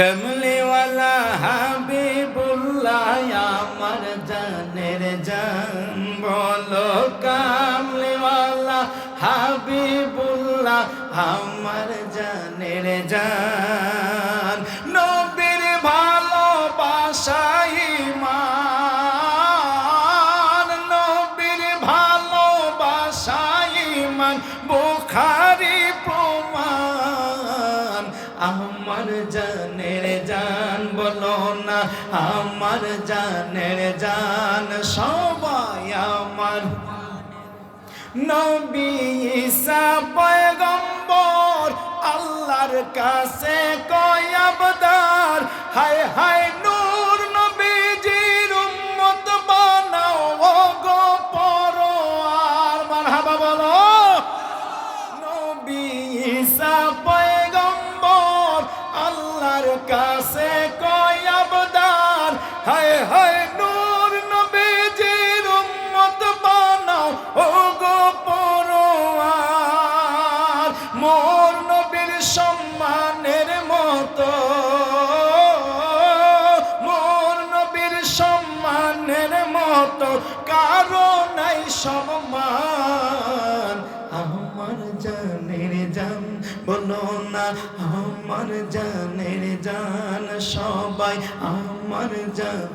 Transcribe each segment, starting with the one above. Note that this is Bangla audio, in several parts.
কমলিওয়ালা হাবিবুল্লাহ আমার জানের জান বলো কামলিওয়ালা হাবিবুল্লাহ আমার জানের জান নবীর ভালোবাসাই ঈমান নবীর ভালোবাসাই ঈমান বুখারী প্রমাণ আমার জানের জান বলো না আমার জানের জান সবাই আমার নবী ঈসা পয়গম্বর আল্লাহর কাছে কয় আবদার হায় হায় নূর নবীজির উম্মত বানাও গো পরোয়ার মারহাবা বলো নবী ঈসা পয়গম্বর আল্লাহর কাছে কয় আবদার হায় হায় নূর নবীজির উম্মত বানাও গো পরোয়ার মোর নবীর সম্মানের মতো মোর নবীর সম্মানের মতো কারো নাই সম্মান আমার জানের জান বলো না আমার জানের জান সবাই আমার জান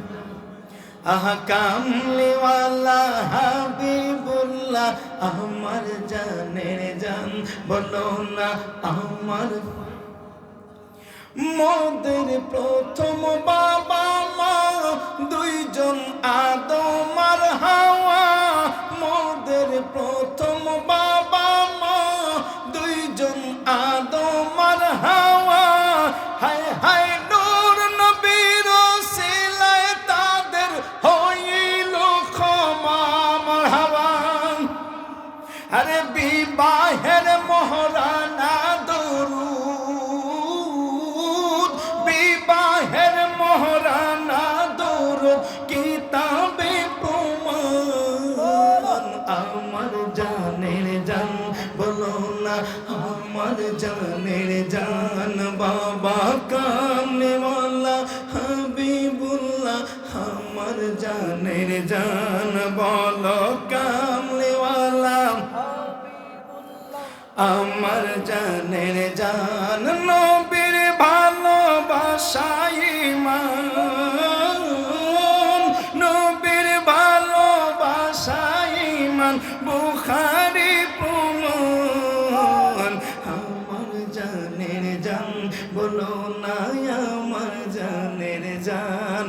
কামলিওয়ালা হাবিবুল্লাহ আমার জানের জান বলো না আমার মোদের প্রথম বাবা মা দুইজন আদম আর হাওয়া মোদের প্রথম বাবা মা দুইজন আদম আর হাওয়া হায় হায় নূর নবীর ওসিলায় তাদের হইল ক্ষমা মারহাবা আরে বিবাহের মহরানা দরুদ বিবাহের মহরানা দরুদ কিতাবে প্রমাণ আমার জানের জান বলো না আমার জানের জান বাবা কামলিওয়ালা হাবিবুল্লাহ আমার জানের জান বলো কামলিওয়ালা আমার জানের জান নবীর ভালোবাসাই ঈমান নবীর ভালোবাসাই ঈমান বুখারী প্রমাণ আমার জানের জান বলো না আমার জানের জান।